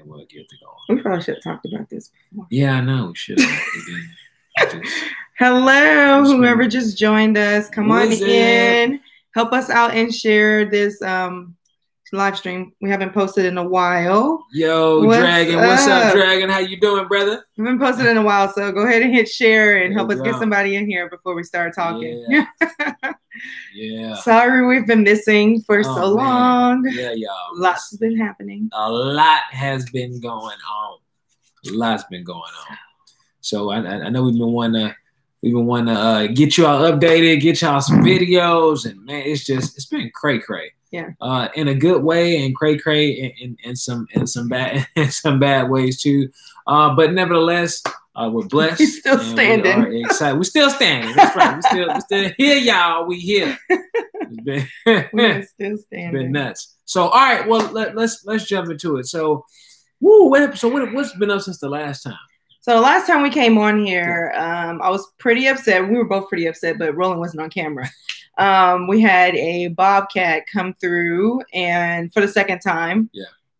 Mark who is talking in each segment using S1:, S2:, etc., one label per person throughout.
S1: we'll get to go.
S2: We probably should have talked about this before.
S1: Yeah, I know. We should have.
S2: Hello, whoever just joined us. Come on in. Help us out and share this live stream. We haven't posted in a while.
S1: Yo, Dragon. What's up, Dragon? How you doing, brother?
S2: We haven't posted in a while, so go ahead and hit share and help us get somebody in here before we start talking.
S1: Yeah. Yeah.
S2: Sorry we've been missing for so long.
S1: Yeah, y'all.
S2: Lots has been happening.
S1: A lot has been going on. Lots been going on. So I know we've been wanting to get y'all updated, get y'all some videos, and man, it's been cray.
S2: Yeah.
S1: In a good way, and cray in some bad ways too. But nevertheless, we're blessed.
S2: We're still standing.
S1: We are excited. We're still standing. That's right. We're still here, y'all. We here.
S2: We're still standing.
S1: Been nuts. So all right, well let's jump into it. So, what's been up since the last time?
S2: So the last time we came on here, I was pretty upset. We were both pretty upset, but Roland wasn't on camera. We had a bobcat come through and for the second time,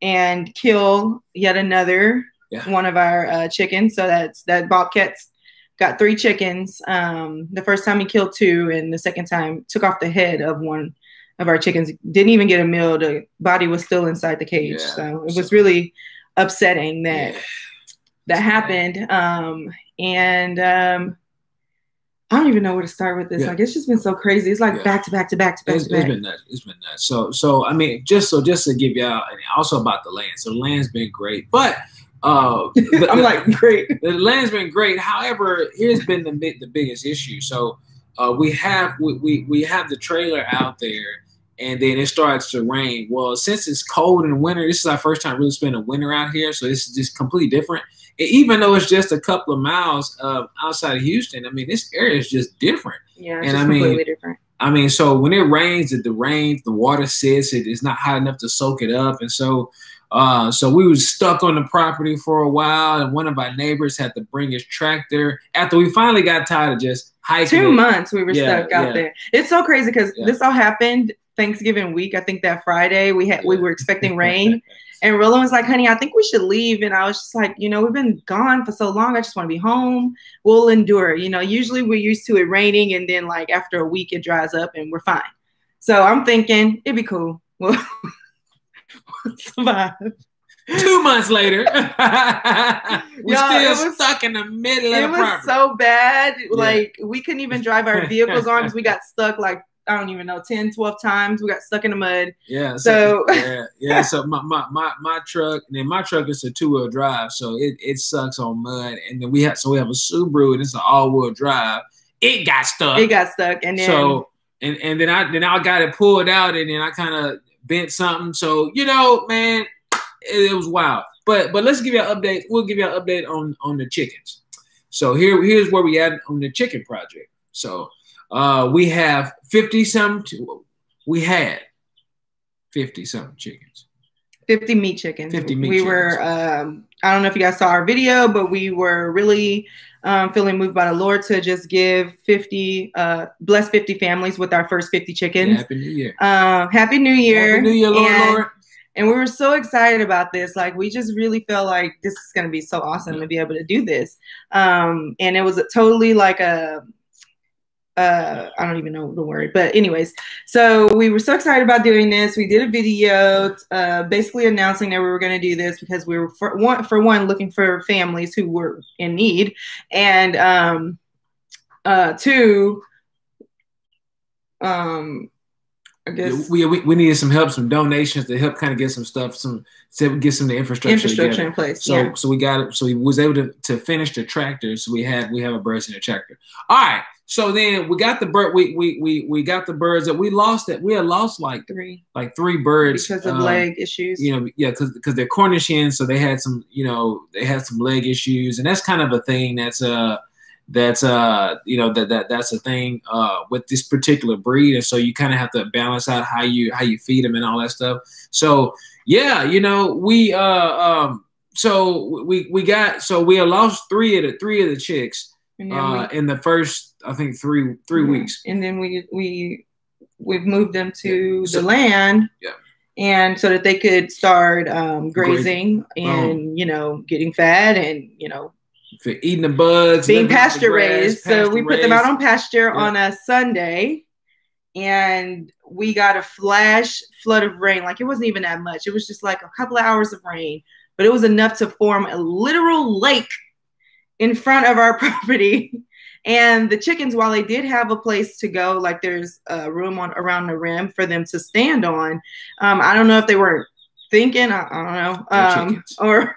S2: and kill yet another one of our chickens. So that bobcat's got 3 chickens. The first time he killed 2, and the second time took off the head of one of our chickens. Didn't even get a meal. The body was still inside the cage. Yeah. So it was really upsetting that happened. And I don't even know where to start with this.
S1: Yeah.
S2: Like, it's just been so crazy. It's like back to back.
S1: It's been nuts. It's been nuts. So I mean, just to give y'all, and also about the land. So the land's been great, but
S2: I'm like, great.
S1: The land's been great. However, here's been the biggest issue. So we have the trailer out there, and then it starts to rain. Well, since it's cold in the winter, this is our first time really spending winter out here, so this is just completely different. Even though it's just a couple of miles outside of Houston, I mean, this area is just different.
S2: Yeah, it's completely different.
S1: I mean, so when it rains, the water sits. It's not hot enough to soak it up, and so we were stuck on the property for a while. And one of our neighbors had to bring his tractor after we finally got tired of just hiking.
S2: 2 months we were stuck out there. It's so crazy because this all happened Thanksgiving week. I think that Friday we were expecting rain. And Roland was like, honey, I think we should leave. And I was just like, we've been gone for so long. I just want to be home. We'll endure. Usually we're used to it raining. And then like after a week, it dries up and we're fine. So I'm thinking it'd be cool. We'll survive.
S1: 2 months later, we're still stuck in the middle of the property. It
S2: was so bad. Yeah. Like we couldn't even drive our vehicles on because we got stuck like, I don't even know, 10, 12 times. We got stuck in the mud.
S1: Yeah.
S2: So
S1: So my truck, and then my truck is a 2-wheel drive, so it sucks on mud. And then we have a Subaru, and it's an all-wheel drive. It got stuck. And then and then I got it pulled out, and then I kind of bent something. So man, it was wild. But let's give you an update. We'll give you an update on the chickens. So here's where we at on the chicken project. So. We have 50-something. We had 50-something chickens. 50
S2: meat chickens.
S1: 50 meat
S2: we
S1: chickens.
S2: Were. I don't know if you guys saw our video, but we were really feeling moved by the Lord to just give 50, bless 50 families with our first 50 chickens.
S1: Yeah, Happy New Year.
S2: Happy New Year.
S1: Happy New Year, Lord.
S2: And we were so excited about this. Like, we just really felt like this is going to be so awesome to be able to do this. And it was totally like I don't even know the word, but anyways, so we were so excited about doing this. We did a video basically announcing that we were going to do this because we were for one looking for families who were in need, and 2, I guess
S1: we needed some help, some donations to help kind of get some stuff, get some of the infrastructure
S2: in place.
S1: So we got it. So we was able to finish the tractor. So we have a birds in the tractor. All right. So then we got the bird. We got the birds that we lost. That we had lost like 3 birds
S2: because of leg issues.
S1: Because they're Cornish hens, so they had some leg issues, and that's kind of a thing that's a thing with this particular breed, and so you kind of have to balance out how you feed them and all that stuff. So we had lost three of the chicks in the first, I think, three weeks,
S2: and then we've moved them to the land.
S1: Yeah.
S2: and so that they could start grazing and, you know, getting fed and, you know,
S1: for eating the bugs,
S2: being pasture raised. So we put them out on pasture on a Sunday, and we got a flash flood of rain. Like, it wasn't even that much. It was just like a couple of hours of rain, but it was enough to form a literal lake in front of our property. And the chickens, while they did have a place to go, like there's a room around the rim for them to stand on. I don't know if they were thinking, I don't know, or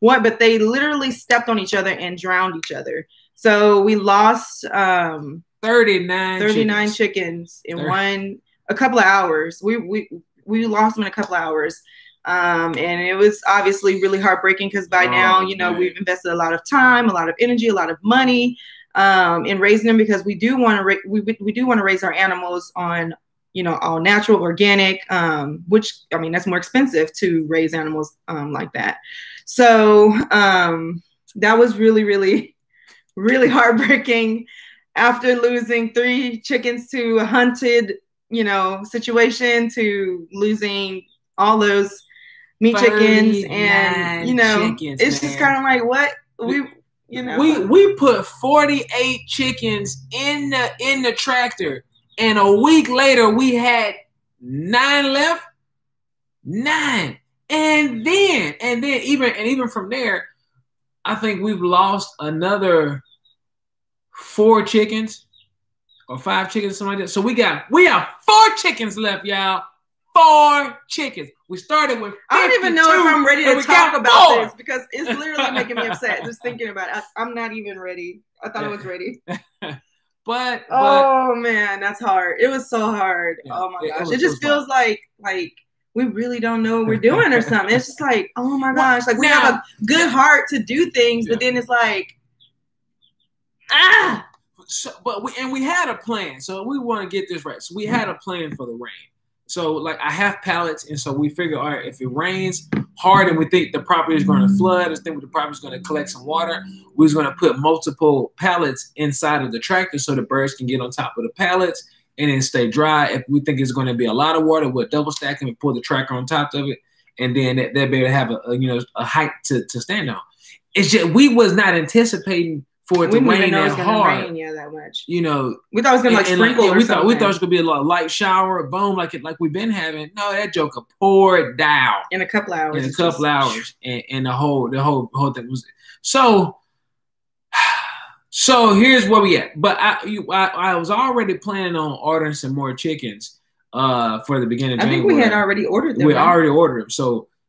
S2: what, but they literally stepped on each other and drowned each other. So we lost 39 chickens in a couple of hours. We lost them in a couple of hours. And it was obviously really heartbreaking because by now, you know, we've invested a lot of time, a lot of energy, a lot of money in raising them, because we do want to we do want to raise our animals on, you know, all natural, organic, which, I mean, that's more expensive to raise animals like that. So that was really, really, really heartbreaking after losing 3 chickens to a hunted, you know, situation, to losing all those meat chickens. And, you know, chickens, it's just kind of like, what we
S1: put 48 chickens in the tractor, and a week later we had 9 left. 9. And then even from there, I think we've lost another 4 chickens or 5 chickens, something like that. So we have 4 chickens left, y'all. 4 chickens. We started with 52,
S2: I don't even know if I'm ready to talk about this, because it's literally making me upset just thinking about it. I'm not even ready. I thought I was ready.
S1: but
S2: oh man, that's hard. It was so hard. Yeah, oh my gosh. It just feels like we really don't know what we're doing or something. It's just like, oh my gosh. Like, we have a good heart to do things, but then it's like,
S1: So, we had a plan. So we want to get this right. So we had a plan for the rain. So, like, I have pallets, and so we figure, all right, if it rains hard and we think the property is going to flood, or think the property is going to collect some water, we're going to put multiple pallets inside of the tractor so the birds can get on top of the pallets and then stay dry. If we think it's going to be a lot of water, we'll double stack them and pull the tractor on top of it, and then they'll be able to have a height to stand on. It's just, we was not anticipating for it to rain that hard.
S2: Rain, that much.
S1: You know,
S2: we thought it was gonna sprinkle.
S1: We thought it was gonna be a light shower, boom, like we've been having. No, that joker poured down
S2: in a couple hours.
S1: And the whole thing was so. So here's where we at. But I was already planning on ordering some more chickens for the beginning of January.
S2: I think we had already ordered them.
S1: We already ordered them.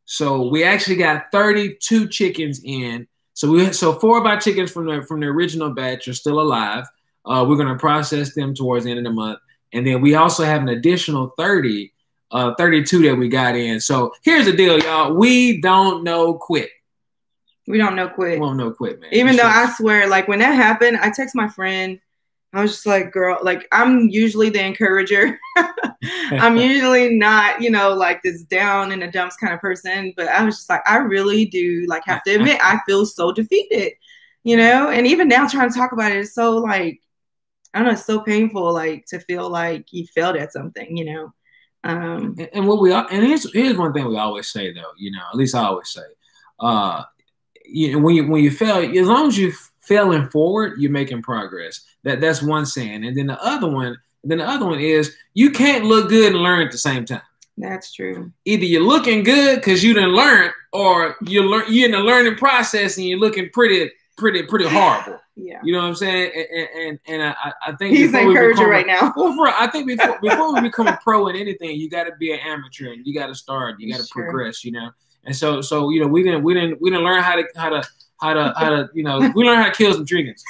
S1: So we actually got 32 chickens in. So 4 of our chickens from the original batch are still alive. We're going to process them towards the end of the month. And then we also have an additional 32 that we got in. So here's the deal, y'all. We don't know quit.
S2: We don't know quit.
S1: We don't know quit, man.
S2: Even though I swear, like, when that happened, I text my friend. I was just like, girl, like, I'm usually the encourager. I'm usually not, you know, like this down in the dumps kind of person. But I was just like, I really do, like, have to admit, I feel so defeated, you know? And even now trying to talk about it, it's so, like, I don't know, it's so painful, like, to feel like you failed at something, you know?
S1: And here's one thing we always say, though, you know, at least I always say, you know, when you fail, as long as you failing forward, you're making progress. That's one saying. And then the other one is, you can't look good and learn at the same time.
S2: That's true.
S1: Either you're looking good because you didn't learn, or you're in the learning process and you're looking pretty horrible.
S2: Yeah.
S1: You know what I'm saying? And I think
S2: he's an encourager right now.
S1: I think before we become a pro in anything, you got to be an amateur, and you got to start. You got to progress. You know. And so you know, we didn't learn how to you know, we learned how to kill some chickens.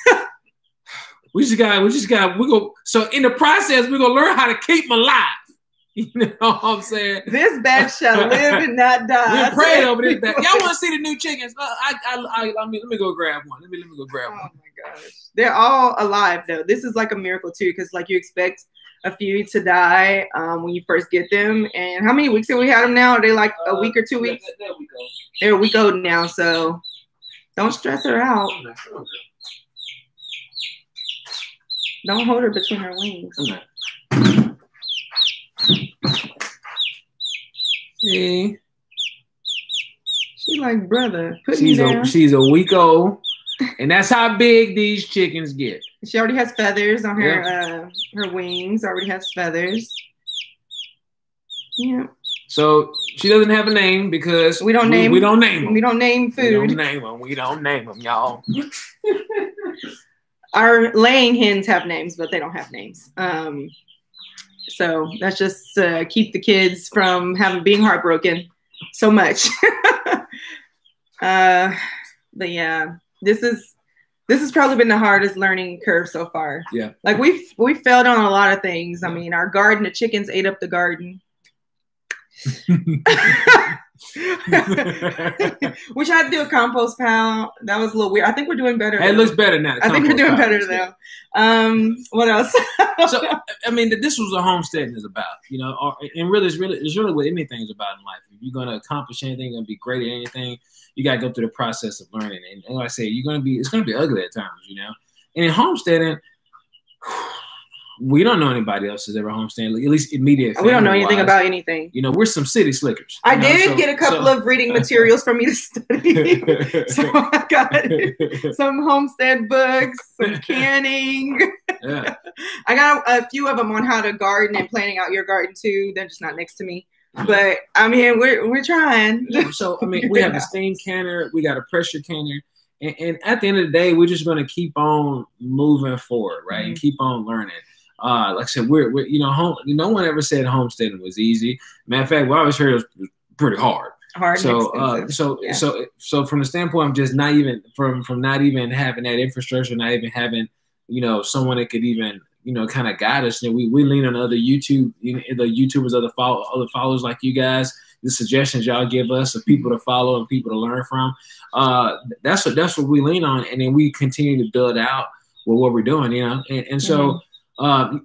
S1: we go. So in the process, we're gonna learn how to keep them alive. You know what I'm saying?
S2: This batch shall live and not die.
S1: We're praying over this batch. Y'all want to see the new chickens? Let me go grab one. Let me go grab one.
S2: Oh my gosh, they're all alive though. This is like a miracle too, because like you expect a few to die when you first get them. And how many weeks have we had them now? Are they like a week or 2 weeks? They're a week old now, so don't stress her out. Don't hold her between her wings.
S1: Hey.
S2: She like, brother, put me down.
S1: She's a week old, and that's how big these chickens get.
S2: She already has feathers on her her wings. Already has feathers. Yeah.
S1: So she doesn't have a name because we don't name them.
S2: We don't name food.
S1: We don't name them, y'all.
S2: Our laying hens have names, but they don't have names. So that's just keep the kids from being heartbroken so much. But yeah, this has probably been the hardest learning curve so far.
S1: Yeah.
S2: Like we failed on a lot of things. I mean, our garden, the chickens ate up the garden. We tried to do a compost pile. That was a little weird. I think we're doing better.
S1: It looks better now.
S2: I think we're doing better now. What else?
S1: So I mean, this was what homesteading is about, you know, and really, it's really what anything's about in life. If you're gonna accomplish anything, gonna be great at anything, you gotta go through the process of learning. And like I say, it's gonna be ugly at times, you know. And in homesteading, we don't know anybody else that's ever homesteading, at least immediate.
S2: We don't know anything about anything.
S1: You know, we're some city slickers.
S2: I did get a couple of reading materials for me to study. So I got some homestead books, some canning.
S1: Yeah.
S2: I got a few of them on how to garden and planning out your garden too. They're just not next to me. But I mean, we're trying.
S1: Yeah, so I mean, we have a steam canner, we got a pressure canner. And at the end of the day, we're just going to keep on moving forward, right? Mm-hmm. And keep on learning. Like I said, we're you know, no one ever said homesteading was easy. Matter of fact, we always heard it was pretty hard. So from the standpoint of just not even from not even having that infrastructure, not even having, you know, someone that could even, you know, kind of guide us. You know, we lean on other YouTube, you know, the YouTubers, other followers like you guys. The suggestions y'all give us of people to follow and people to learn from. That's what we lean on, and then we continue to build out what we're doing, you know. And so,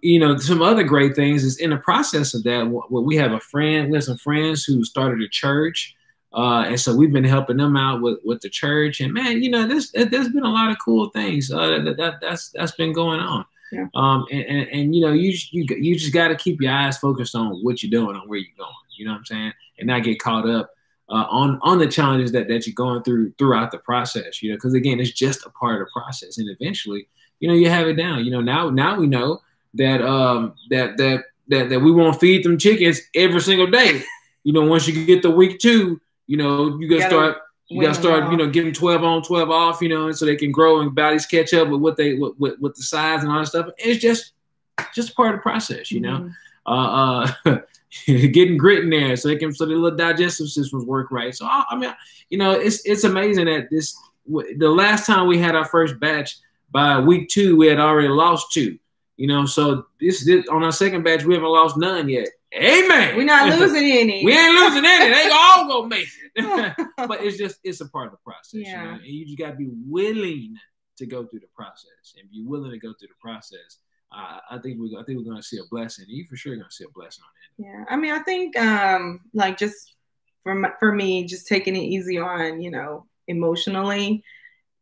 S1: you know, some other great things is in the process of that. We have some friends who started a church, and so we've been helping them out with the church. And man, you know, there's been a lot of cool things that's been going on.
S2: Yeah.
S1: And you know, you just got to keep your eyes focused on what you're doing and where you're going. You know what I'm saying? And not get caught up on the challenges that you're going throughout the process. You know, because again, it's just a part of the process, and eventually, you know, you have it down. You know, now we know that that we won't feed them chickens every single day. You know, once you get to week 2, you know, you gotta start, you know, giving 12 on, 12 off, you know, and so they can grow and bodies catch up with what they with the size and all that stuff. It's just part of the process, you know. Getting grit in there so the little digestive systems work right. So I mean, you know, it's amazing that the last time we had our first batch, by week 2 we had already lost 2. You know, so this on our second batch we haven't lost none yet. Amen.
S2: We're not losing any.
S1: We ain't losing any. They all gonna make it. But it's a part of the process.
S2: Yeah.
S1: You know? And you just gotta be willing to go through the process. And be willing to go through the process. I think we're going to see a blessing. You for sure going to see a blessing on it.
S2: Yeah, I mean, I think like just for me, just taking it easy on, you know, emotionally,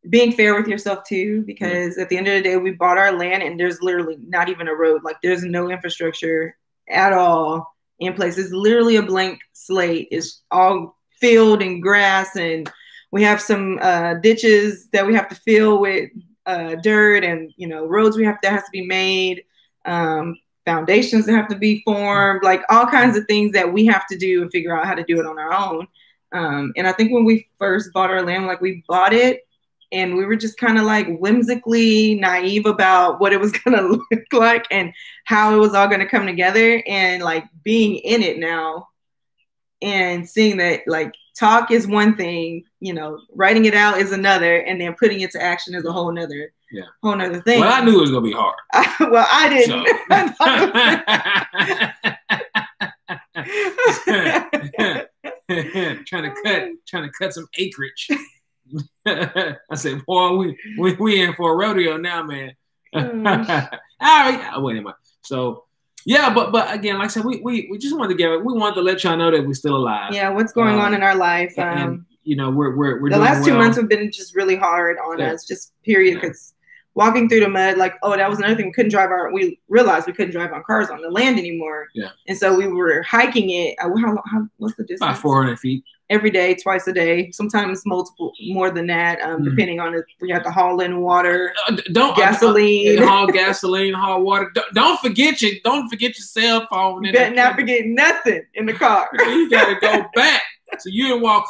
S2: being fair with yourself too, because at the end of the day, we bought our land and there's literally not even a road. Like there's no infrastructure at all in place. It's literally a blank slate. It's all field and grass, and we have some ditches that we have to fill with dirt, and you know, roads that has to be made, foundations that have to be formed, like all kinds of things that we have to do and figure out how to do it on our own. And I think when we first bought our land, like we bought it and we were just kind of like whimsically naive about what it was going to look like and how it was all going to come together, and like being in it now and seeing that like talk is one thing, you know, writing it out is another, and then putting it to action is a whole nother thing.
S1: Well, I knew it was gonna be hard.
S2: Well, I didn't.
S1: So. trying to cut some acreage. I said, boy, we in for a rodeo now, man. All right, wait a minute. So. Yeah, but again, like I said, we just wanted to let y'all know that we're still alive.
S2: Yeah, what's going on in our life?
S1: And you know, we're
S2: the last 2 months have been just really hard on us, just period, because walking through the mud, like, oh, that was another thing. We realized we couldn't drive our cars on the land anymore.
S1: Yeah.
S2: And so we were hiking it. What's the distance?
S1: About 400 feet.
S2: Every day, twice a day, sometimes more than that, depending on if we have to haul in water, gasoline,
S1: haul gasoline, haul water. Don't forget your cell phone.
S2: You better not forget nothing in the car.
S1: You gotta go back. So you didn't walk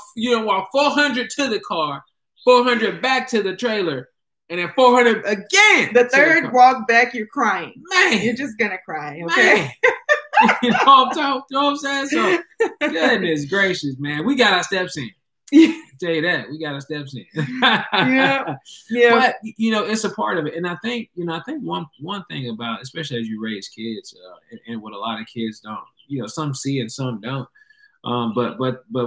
S1: 400 to the car, 400 back to the trailer, and then 400 again.
S2: The third walk back, you're crying.
S1: Man,
S2: you're just gonna cry. Okay.
S1: You know what I'm saying? So, goodness gracious, man, we got our steps in.
S2: Yeah.
S1: Tell you that, we got our steps in.
S2: Yeah.
S1: But it's a part of it, and I think one thing about, especially as you raise kids, and what a lot of kids don't, some see and some don't. But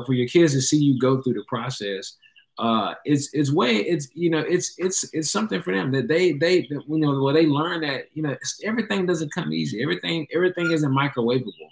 S1: for your kids to see you go through the process, it's something for them that they learn that everything doesn't come easy. Everything isn't microwavable.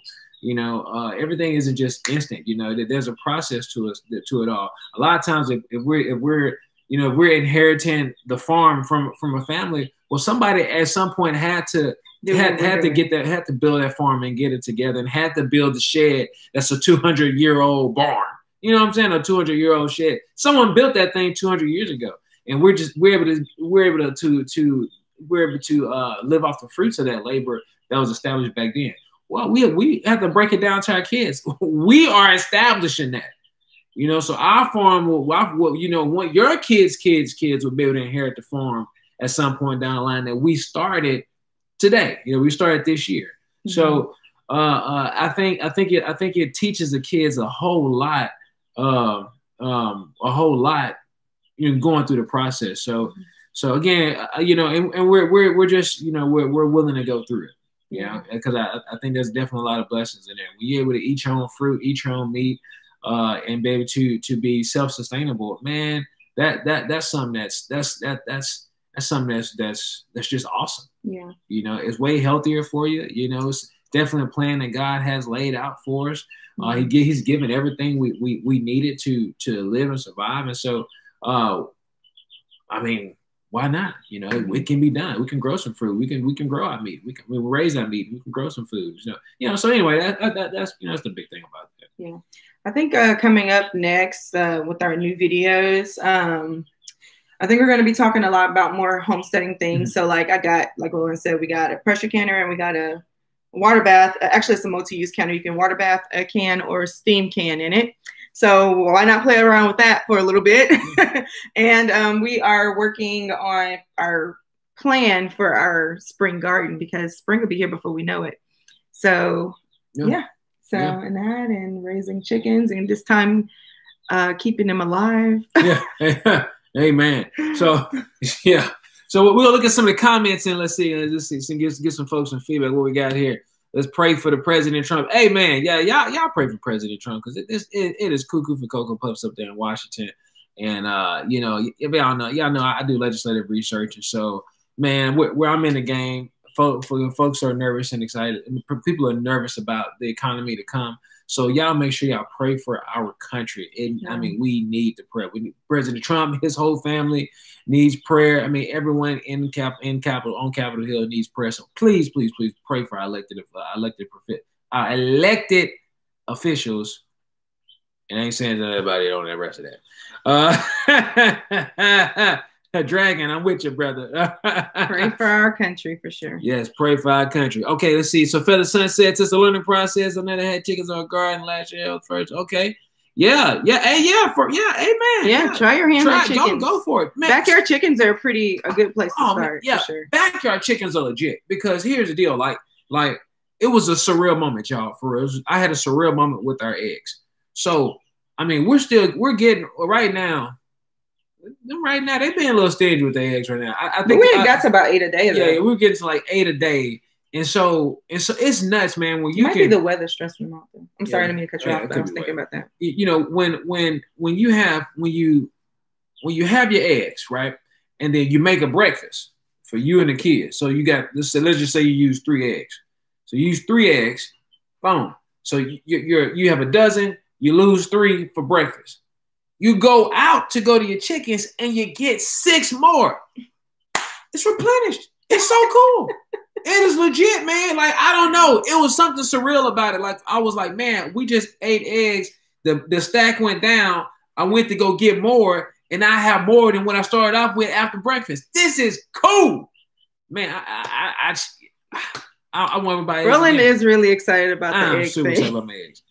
S1: Everything isn't just instant. That there's a process to it all. A lot of times, if we're inheriting the farm from a family, well, somebody at some point had to build that farm and get it together, and had to build the shed that's a 200-year-old barn. You know what I'm saying? A 200-year-old shed. Someone built that thing 200 years ago, and we're able to live off the fruits of that labor that was established back then. Well, we have to break it down to our kids. We are establishing that. So our farm will your kids will be able to inherit the farm at some point down the line that we started today. We started this year. Mm-hmm. So I think it teaches the kids a whole lot. Going through the process. So again, and we're just, we're willing to go through it, because I think there's definitely a lot of blessings in there. We're able to eat your own fruit, eat your own meat, and be able to be self-sustainable. Man, that's something that's something that's just awesome.
S2: Yeah.
S1: It's way healthier for you. It's definitely a plan that God has laid out for us. He's given everything we needed to live and survive. And so, why not? It can be done. We can grow some fruit. We can grow our meat. We raise our meat. We can grow some food. So anyway, that's the big thing about that.
S2: Yeah. I think coming up next with our new videos, I think we're going to be talking a lot about more homesteading things. Mm-hmm. So like Roland said, we got a pressure canner and we got a water bath. Actually, it's a multi-use canner. You can water bath a can or steam can in it. So why not play around with that for a little bit? And we are working on our plan for our spring garden, because spring will be here before we know it. So yeah. And that, and raising chickens, and this time keeping them alive.
S1: Yeah. Amen. So yeah. So we'll look at some of the comments and let's see, get some folks some feedback. What we got here? Let's pray for the President Trump. Hey man, yeah, y'all pray for President Trump, because it is cuckoo for Cocoa Puffs up there in Washington, and y'all know I do legislative research, and so man, where I'm in the game, folks are nervous and excited. People are nervous about the economy to come. So y'all make sure y'all pray for our country. We need to pray. We need President Trump, his whole family needs prayer. Everyone on Capitol Hill needs prayer. So please pray for our elected officials. And I ain't saying to everybody on the rest of that. Dragon, I'm with you, brother.
S2: Pray for our country for sure.
S1: Yes, pray for our country. Okay, let's see. So Feather Sunset, it's a learning process. I never had chickens on garden last year first. Okay. Yeah, amen.
S2: Yeah, try your hand on chickens.
S1: Go for it. Man,
S2: backyard chickens are a good place to start.
S1: Yeah,
S2: for sure.
S1: Backyard chickens are legit, because here's the deal. Like it was a surreal moment, y'all. For real, I had a surreal moment with our eggs. So we're getting right now. Right now, they're being a little stingy with their eggs right now. I think
S2: we got to about 8 a day.
S1: Yeah, we're getting to like 8 a day, and so it's nuts, man. When
S2: might be the weather stressing them out. Though. I'm sorry, I didn't mean to cut you off, but I was thinking about that.
S1: When you have your eggs, right, and then you make a breakfast for you and the kids. So you got let's just say you use 3 eggs. So you use 3 eggs, boom. So you have a dozen. You lose 3 for breakfast. You go out to go to your chickens and you get 6 more. It's replenished. It's so cool. It is legit, man. Like, I don't know. It was something surreal about it. Like, I was like, man, we just ate eggs. The stack went down. I went to go get more, and I have more than what I started off with after breakfast. This is cool, man. I want everybody.
S2: Roland is really excited about the eggs.
S1: I'm super excited about my eggs.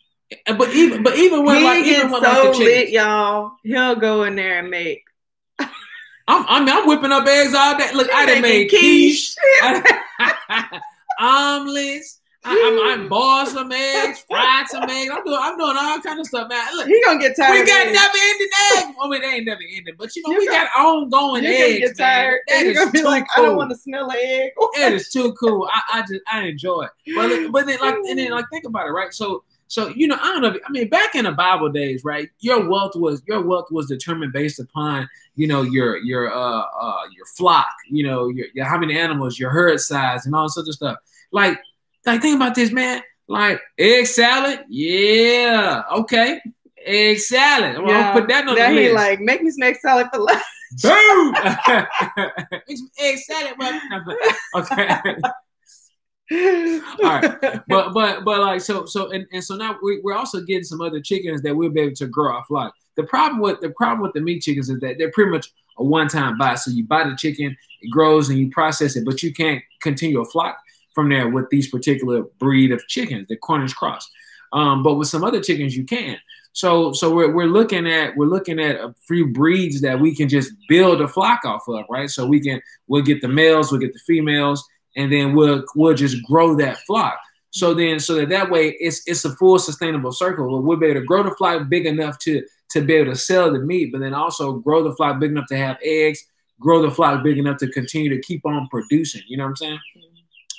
S1: But even when
S2: he gets so lit, y'all, he'll go in there and make.
S1: I'm whipping up eggs all day. Look, I done made quiche, omelets. I'm boiled some eggs, fried some eggs. I'm doing all kind of stuff, man. Look,
S2: he gonna get tired.
S1: We got never-ending eggs. I mean, they ain't never ending, but we got ongoing eggs.
S2: Get tired.
S1: Man. That is
S2: gonna be like,
S1: cool.
S2: I don't want to smell an egg.
S1: It is too cool. I enjoy it. But then think about it, right? So I don't know. I mean, back in the Bible days, right? Your wealth was determined based upon your flock, your how many animals, your herd size, and all sorts of stuff. Like think about this, man. Like egg salad, yeah, okay, egg salad. I'm gonna put that on the list.
S2: He like make me some egg salad for lunch.
S1: Boom! Make some egg salad, okay. All right, but like so now we're also getting some other chickens that we'll be able to grow our flock. The problem with the meat chickens is that they're pretty much a one-time buy. So you buy the chicken, it grows, and you process it, but you can't continue a flock from there with these particular breed of chickens, the Cornish cross. But with some other chickens, you can. So we're looking at a few breeds that we can just build a flock off of, right? So we'll get the males, we'll get the females. And then we'll just grow that flock. So that way it's a full sustainable circle. We'll be able to grow the flock big enough to be able to sell the meat, but then also grow the flock big enough to have eggs, grow the flock big enough to continue to keep on producing. You know what I'm saying?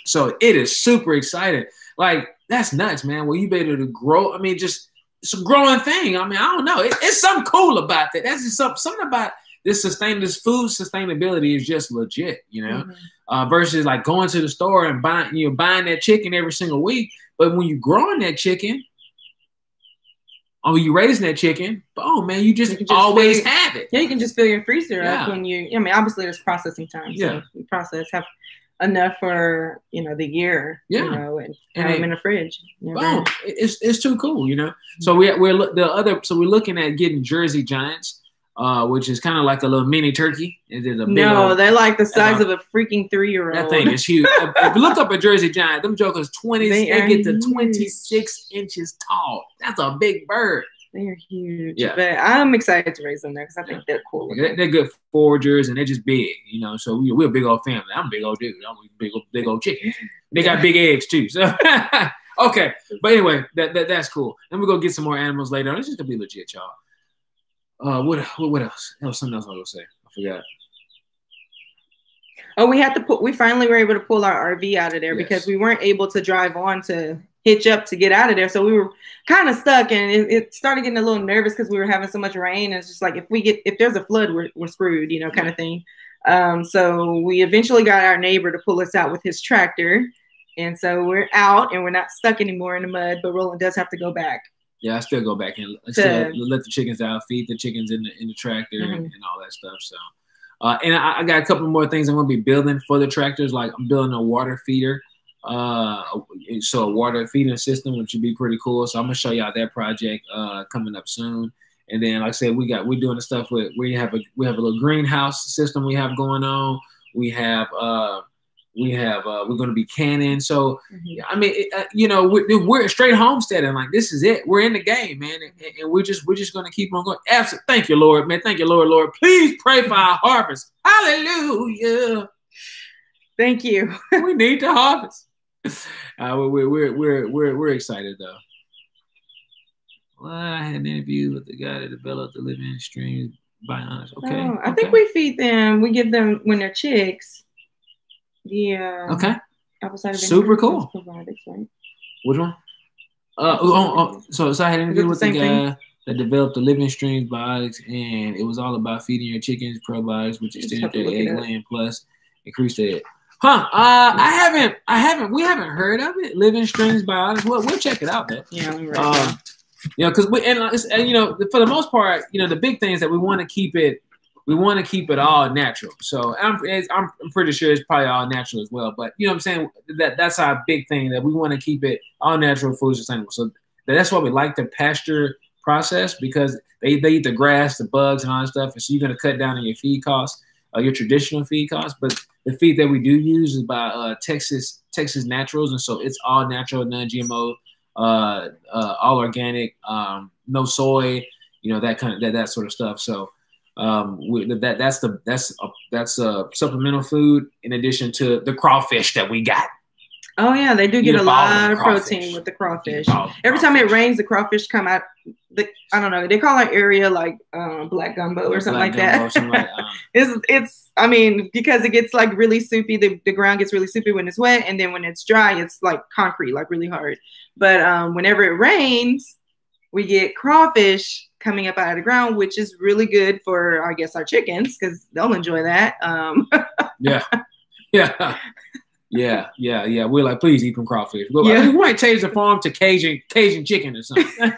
S1: So it is super exciting. Like, that's nuts, man. Well, you be able to grow. I mean, just it's a growing thing. I mean, I don't know. It's something cool about that. That's just something about this food sustainability is just legit, versus like going to the store and buying that chicken every single week. But when you're growing that chicken, or you raising that chicken, oh man, you just always have it.
S2: Yeah, you can just fill your freezer up when obviously there's processing time. So you have enough for the year, and have them in the fridge.
S1: Boom, it's too cool, So we're looking at getting Jersey Giants. Which is kind of like a little mini turkey.
S2: They're like the size of a freaking 3-year-old.
S1: That thing is huge. If you look up a Jersey Giant, them jokers they get to 26 inches tall. That's a big bird.
S2: They're huge. Yeah. But I'm excited to raise them there because I think they're cool.
S1: They're good foragers and they're just big, So we're a big old family. I'm a big old dude. I'm a big old chicken. They got big eggs too. So okay. But anyway, that's cool. Then we're gonna get some more animals later. It's just gonna be legit, y'all. What else? There was something else I was gonna say. I forgot.
S2: Oh, we finally were able to pull our RV out of there because we weren't able to drive on to hitch up to get out of there. So we were kind of stuck, and it started getting a little nervous because we were having so much rain. And it's just like if there's a flood, we're screwed, kind of thing. So we eventually got our neighbor to pull us out with his tractor, and so we're out and we're not stuck anymore in the mud. But Roland does have to go back.
S1: Yeah, I still go back and still let the chickens out, feed the chickens in the tractor and all that stuff. So, and I got a couple more things I'm going to be building for the tractors. Like I'm building a water feeder, so a water feeding system, which would be pretty cool. So I'm going to show y'all that project coming up soon. And then, like I said, we're doing the stuff we have a little greenhouse system we have going on. We're going to be canning. So, I mean, we're straight homesteading. Like, this is it. We're in the game, man. And we're just going to keep on going. Absolutely. Thank you, Lord, man. Thank you, Lord. Please pray for our harvest. Hallelujah.
S2: Thank you.
S1: We need to harvest. We're excited though. Well, I had an interview with the guy that developed the living streams by honest. Okay.
S2: I think we feed them. We give them when they're chicks. Yeah.
S1: Okay. Super cool.
S2: Probiotics, right?
S1: Which one? So I had an interview with the guy that developed the living streams biotics, and it was all about feeding your chickens probiotics, which extended their egg laying plus increased their. We haven't heard of it. Living streams biotics. We'll check it out, man.
S2: Yeah,
S1: because for the most part, the big thing is that we want to keep it we want to keep it all natural. So I'm pretty sure it's probably all natural as well. But you know what I'm saying? That's our big thing, that we want to keep it all natural, food sustainable. So that's why we like the pasture process, because they eat the grass, the bugs, and all that stuff. And so you're going to cut down on your feed costs, your traditional feed costs. But the feed that we do use is by Texas Naturals, and so it's all natural, non-GMO, all organic, no soy, you know, that sort of stuff. So that's a supplemental food in addition to the crawfish that we got.
S2: Oh yeah, they do get a lot of protein with the crawfish. Every time it rains, the crawfish come out. I don't know. They call our area like black gumbo or something like that. It's. I mean, because it gets like really soupy. The ground gets really soupy when it's wet, and then when it's dry, it's like concrete, like really hard. But whenever it rains, we get crawfish coming up out of the ground, which is really good for, I guess, our chickens, because they'll enjoy that. Yeah. We're like, please eat some crawfish. Well,
S1: yeah. We might change the farm to Cajun chicken or something.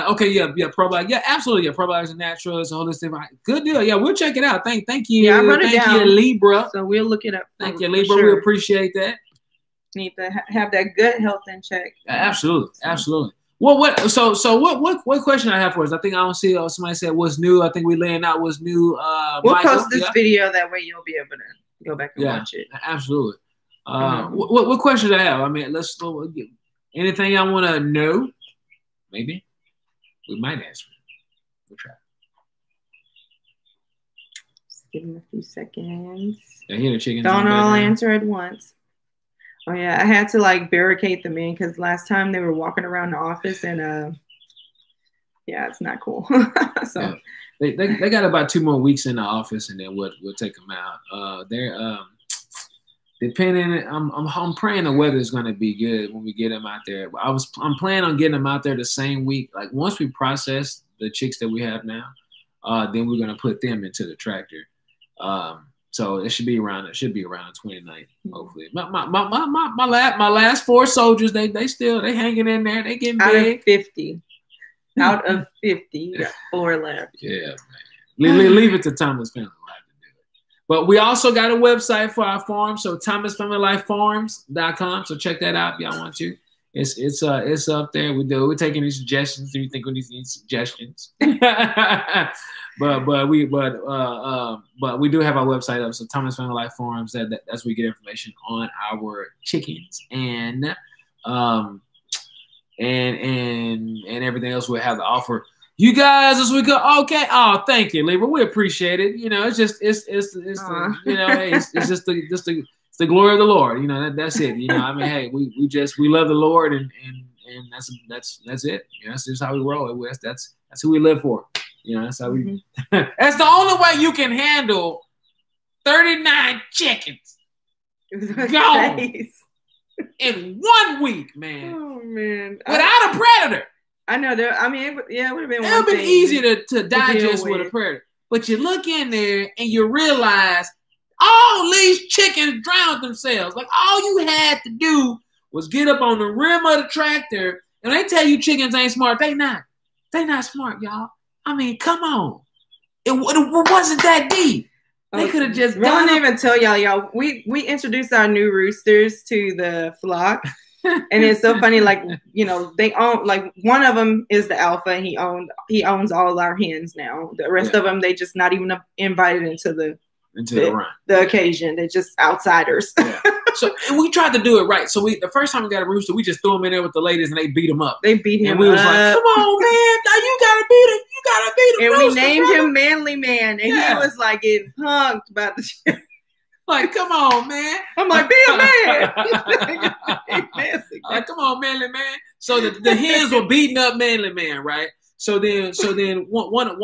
S1: Okay, yeah, probiotics. Yeah, absolutely. Yeah, probiotics and natural. It's a holistic. Good deal. Yeah, we'll check it out. Thank you.
S2: Yeah, I wrote it down.
S1: Thank you, Libra.
S2: So we'll look it up.
S1: Thank you, Libra. Sure. We appreciate that.
S2: Need to have that gut health in check.
S1: Absolutely. What question I have for us? I think I don't see somebody said what's new. I think we laying out what's new.
S2: We'll post this video, that way you'll be able to go back and watch it.
S1: Absolutely. What questions I have? I mean, let's anything I want to know. Maybe we might answer. We'll try.
S2: Just give them a few seconds.
S1: I hear the chickens.
S2: Don't all answer at once. Oh yeah, I had to like barricade them in because last time they were walking around the office and yeah, it's not cool. So
S1: yeah. They got about 2 more weeks in the office and then we'll take them out. They're depending. I'm praying the weather is going to be good when we get them out there. I'm planning on getting them out there the same week. Like once we process the chicks that we have now, then we're going to put them into the tractor. So it should be around the 29th, hopefully. My last 4 soldiers, they hanging in there. They getting big.
S2: Out of 50, you got 4 left.
S1: Yeah, man. Leave it to Thomas Family Life to do it. But we also got a website for our farm, so thomasfamilylifefarms.com. So check that out if y'all want to. It's up there. We're taking any suggestions. Do you think we need suggestions? But we do have our website up. So Thomas Family Life Farms. That's where we get information on our chickens and everything else we have to offer. You guys, as we go, okay. Oh, thank you, Libra. We appreciate it. You know, it's just the glory of the Lord. You know, that's it. You know, I mean, hey, we love the Lord and that's it. You know, that's just how we roll. That's who we live for. You know, that's how we. That's the only way you can handle 39 chickens gone in 1 week, man.
S2: Oh man,
S1: without a predator.
S2: I know that. I mean, it would have been.
S1: It would have been easy to digest with a predator, but you look in there and you realize all these chickens drowned themselves. Like all you had to do was get up on the rim of the tractor, and they tell you chickens ain't smart. They not smart, y'all. I mean, come on. It wasn't that deep. They could have just done it.
S2: I didn't even tell y'all. We introduced our new roosters to the flock. And it's so funny, like, you know, they own, like, one of them is the alpha, and he owns all our hens now. The rest of them, they just not even invited into the occasion. They're just outsiders. Yeah.
S1: So we tried to do it right. So the first time we got a rooster, we just threw him in there with the ladies, and they beat him up.
S2: They beat him
S1: and we was like, come on, man, you gotta beat him. You gotta beat him.
S2: And we named him Manly Man, and he was like getting punked about the shit.
S1: Like, come on, man.
S2: I'm like, be a man.
S1: Like, come on, Manly Man. So the hens were beating up Manly Man, right? So then one.
S2: But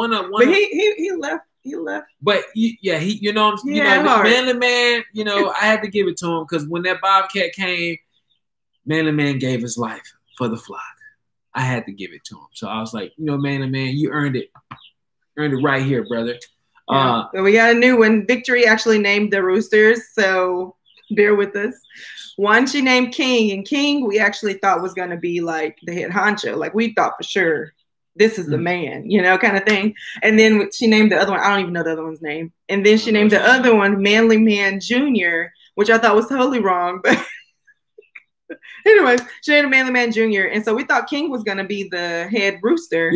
S2: he left. He left.
S1: But Manly Man. You know, I had to give it to him because when that bobcat came, Manly Man gave his life for the flock. I had to give it to him. So I was like, you know, Manly Man, you earned it. Earned it right here, brother.
S2: Yeah. So we got a new one. Victory actually named the roosters, so bear with us. One she named King, and King we actually thought was going to be like the head honcho. Like we thought for sure this is the man, you know, kind of thing. And then she named the other one. I don't even know the other one's name. And then she named the other one Manly Man Jr., which I thought was totally wrong. But anyways, she named Manly Man Jr. And so we thought King was going to be the head rooster.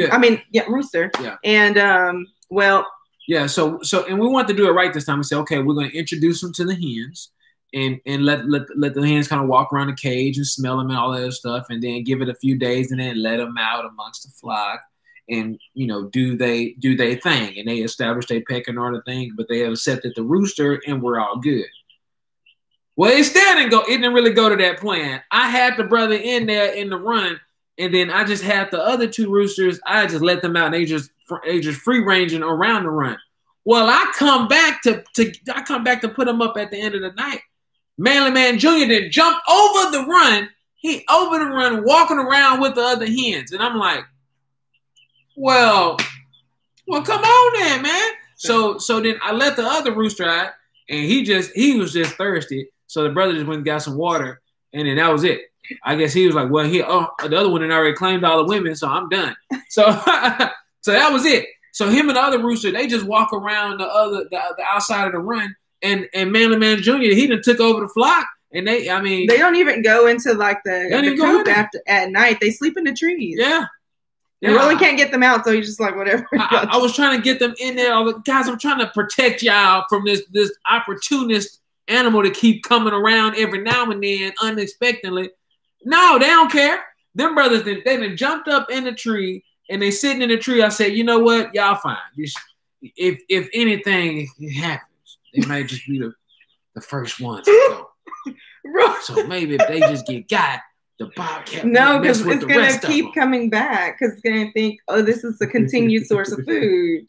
S2: Rooster. Yeah. And, well.
S1: Yeah. So, and we want to do it right this time. We said, okay, we're going to introduce them to the hens. And let the hens kind of walk around the cage and smell them and all that other stuff, and then give it a few days and then let them out amongst the flock and, you know, do they thing, and they establish their pecking order thing, but they have accepted the rooster and we're all good. Well, it didn't really go to that plan. I had the brother in there in the run, and then I just had the other two roosters. I just let them out. And they just free ranging around the run. Well, I come back to put them up at the end of the night. Manly Man Jr. then jumped over the run. He over the run, walking around with the other hens. And I'm like, well, come on then, man. So then I let the other rooster out, and he was just thirsty. So the brother just went and got some water, and then that was it. I guess he was like, well, the other one had already claimed all the women, so I'm done. So so that was it. So him and the other rooster, they just walk around the outside of the run. And Manly Man Jr., he done took over the flock, and they don't
S2: even go into like the coop at night. They sleep in the trees.
S1: Yeah.
S2: You really can't get them out, so you're just like, whatever.
S1: I was trying to get them in there. Guys, I'm trying to protect y'all from this opportunist animal to keep coming around every now and then unexpectedly. No, they don't care. Them brothers, they done jumped up in the tree, and they sitting in the tree. I said, you know what? Y'all fine. If anything happens, they might just be the first ones to go. So maybe if they just get got, the bobcat.
S2: No, because it's going to keep coming back, because it's going to think, oh, this is a continued source of food.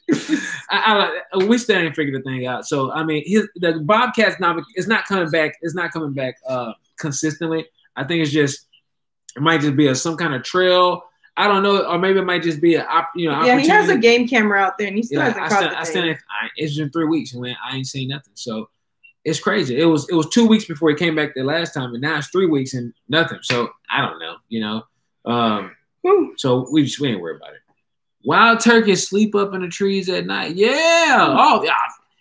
S1: We still ain't figured the thing out. So, I mean, the bobcat's it's not coming back. It's not coming back consistently. I think it might just be some kind of trail. I don't know, or maybe it might just be
S2: he has a game camera out there, and he still hasn't caught the thing.
S1: It's been 3 weeks, and I ain't seen nothing. So it's crazy. It was 2 weeks before he came back the last time, and now it's 3 weeks and nothing. So I don't know, you know. So we ain't worried about it. Wild turkeys sleep up in the trees at night. Yeah. Oh, yeah.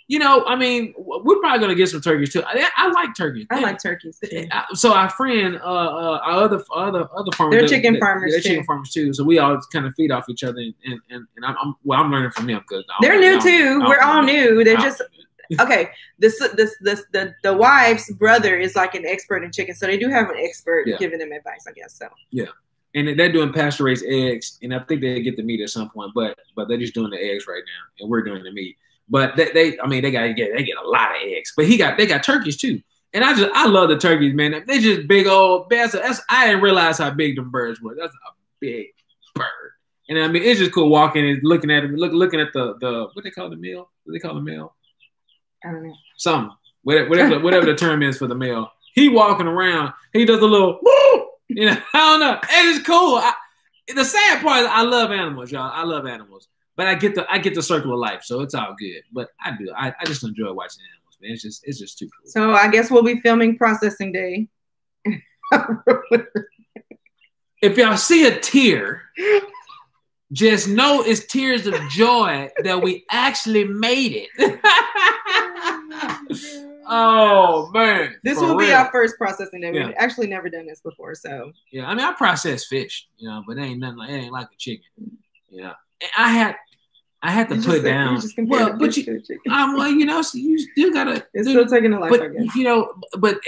S1: You know, I mean, we're probably gonna get some turkeys too. I like turkeys.
S2: I like turkeys too.
S1: So our friend, our other farmers,
S2: they're chicken farmers.
S1: They're chicken farmers too. So we all kind of feed off each other, and I'm learning from them because
S2: they're new too. We're all new. They're just okay. The wife's brother is like an expert in chicken, so they do have an expert giving them advice, I guess. So
S1: yeah. And they're doing pasture raised eggs, and I think they get the meat at some point, but they're just doing the eggs right now, and we're doing the meat. But they get a lot of eggs. But they got turkeys too, and I love the turkeys, man. They just big old birds. I didn't realize how big them birds were. That's a big bird, and I mean it's just cool walking and looking at them, looking at the what they call the male. What they call the male?
S2: I don't know.
S1: Something whatever the term is for the male. He walking around. He does a little woo. You know, I don't know. It is cool. The sad part is I love animals, y'all. I love animals. But I get the circle of life, so it's all good. But I do. I just enjoy watching animals, man. It's just too cool.
S2: So I guess we'll be filming processing day.
S1: If y'all see a tear, just know it's tears of joy that we actually made it. Oh man.
S2: This will be our first processing day. We've actually never done this before, so
S1: yeah. I mean, I process fish, you know, but it ain't like a chicken, you know. I had to put down. Well, you know, so you still gotta.
S2: It's still taking a life, I guess.
S1: You know,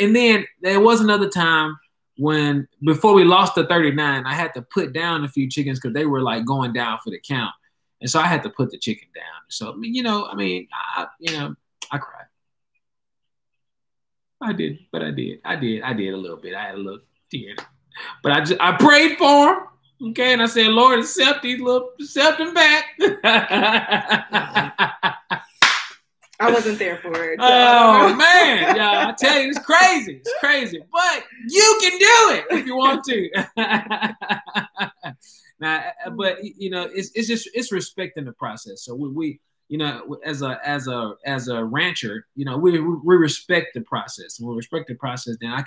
S1: and then there was another time when before we lost the 39, I had to put down a few chickens because they were like going down for the count, and so I had to put the chicken down. So I cried. I did a little bit. I had a little tear, but I prayed for them. Okay, and I said, Lord, accept them back.
S2: I wasn't there for it.
S1: So. Oh man, y'all! I tell you, it's crazy. It's crazy, but you can do it if you want to. Now, but you know, it's respecting the process. So we you know, as a rancher, you know, we respect the process. And we respect the process, then I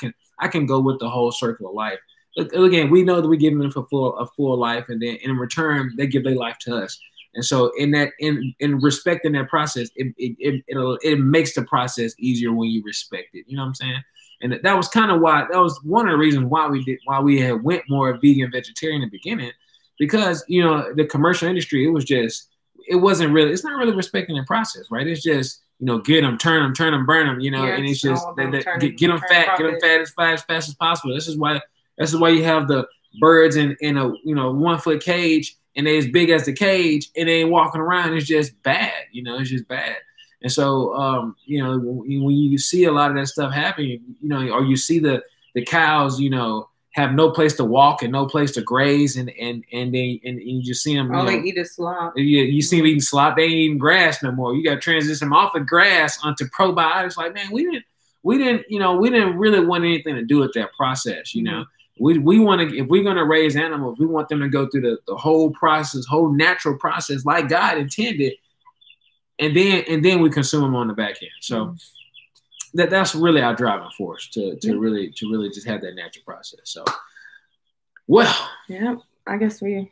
S1: can go with the whole circle of life. again, we know that we give them a full life, and then in return they give their life to us. And so in respecting that process, it makes the process easier when you respect it. You know what I'm saying? And that was kind of why, that was one of the reasons why we had went more vegan, vegetarian in the beginning, because, you know, the commercial industry, it's not really respecting the process, right? It's just, you know, get them, turn them, burn them, you know, and it's just get them fat as fast as possible. This is why you have the birds in a, you know, 1 foot cage, and they're as big as the cage, and they ain't walking around. It's just bad, you know. It's just bad. And so, you know, when you see a lot of that stuff happen, you know, or you see the cows, you know, have no place to walk and no place to graze, and you just see them.
S2: All they eat is slop.
S1: Yeah, you see them eating slop. They ain't eating grass no more. You got to transition them off of grass onto probiotics. Like, man, we didn't really want anything to do with that process, you know. We want to, if we're going to raise animals, we want them to go through the whole process, whole natural process, like God intended, and then we consume them on the back end. So that's really our driving force to really just have that natural process. So, well,
S2: yeah, I guess we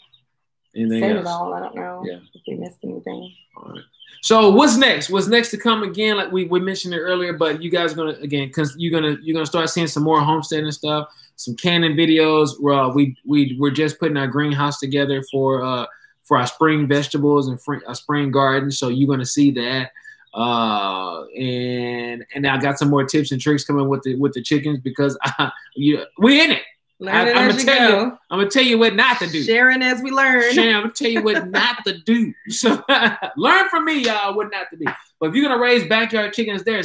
S2: said it all. I don't know if we missed anything.
S1: All right. So what's next? What's next to come again? Like we mentioned it earlier, but you guys are gonna, again, because you're gonna start seeing some more homesteading stuff, some canning videos. We're just putting our greenhouse together for our spring vegetables and our spring garden. So you're gonna see that. And I got some more tips and tricks coming with the chickens, because we in it. I'm gonna tell you what not to do.
S2: Sharing as we learn.
S1: I'm gonna tell you what not to do. So learn from me, y'all, what not to do. But if you're gonna raise backyard chickens, they're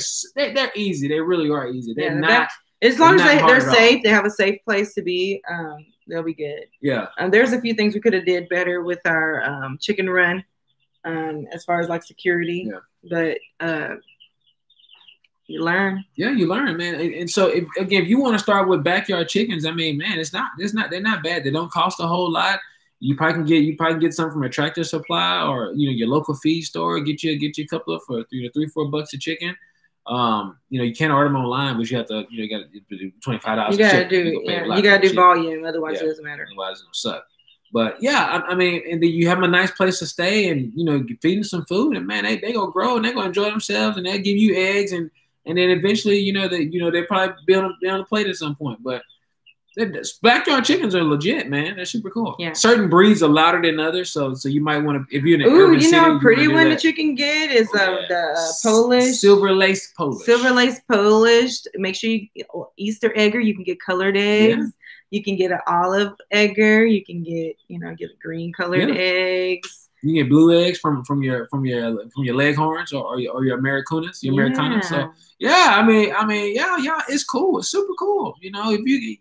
S1: easy. They really are easy. They're not.
S2: As long as they're safe, they have a safe place to be. They'll be good.
S1: Yeah.
S2: There's a few things we could have did better with our chicken run, as far as like security.
S1: Yeah.
S2: But you learn.
S1: Yeah, you learn, man. And so if you want to start with backyard chickens, I mean, man, they're not bad. They don't cost a whole lot. You probably can get some from a Tractor Supply, or, you know, your local feed store. Get you a couple of for $3 to $4 a chicken. You know, you can't order them online, but you have to, you know, you got to do $25.
S2: You gotta do volume, otherwise it doesn't matter.
S1: Otherwise it'll suck. But yeah, I mean, and then you have a nice place to stay, and, you know, feed them some food, and man, they gonna grow, and they're gonna enjoy themselves, and they'll give you eggs, and then eventually, they probably be on the plate at some point. But backyard chickens are legit, man. They're super cool.
S2: Yeah.
S1: Certain breeds are louder than others, so you might want to, if you're in an urban city,
S2: how pretty one that you can get is the Polish
S1: silver lace Polish.
S2: Silver lace Polish. Make sure you Easter egger. You can get colored eggs. Yeah. You can get an olive egger. You can get green colored eggs. You
S1: can get blue eggs from your leghorns or your Americanas, Americanas. So yeah, I mean, yeah, it's cool. It's super cool. You know, if you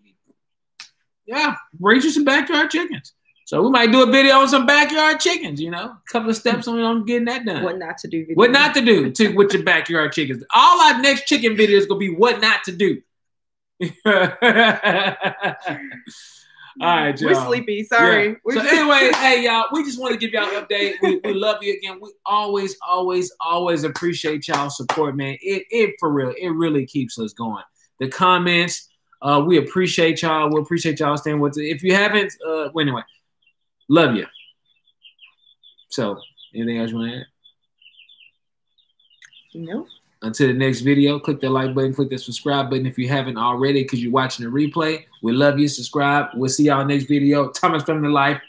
S1: raise you some backyard chickens. So we might do a video on some backyard chickens. You know, a couple of steps on getting that done.
S2: What not to do.
S1: What not to do with your backyard chickens. All our next chicken videos gonna be what not to do. All right, y'all.
S2: We're sleepy. Sorry.
S1: Yeah. So anyway, hey, y'all, we just want to give y'all an update. We love you again. We always appreciate y'all's support, man. It for real, it really keeps us going. The comments, we appreciate y'all. We appreciate y'all staying with us. If you haven't, anyway, love you. So, anything else you want to add?
S2: No.
S1: Until the next video, click the like button, click the subscribe button if you haven't already, because you're watching the replay. We love you. Subscribe. We'll see y'all next video. Thomas Family Life.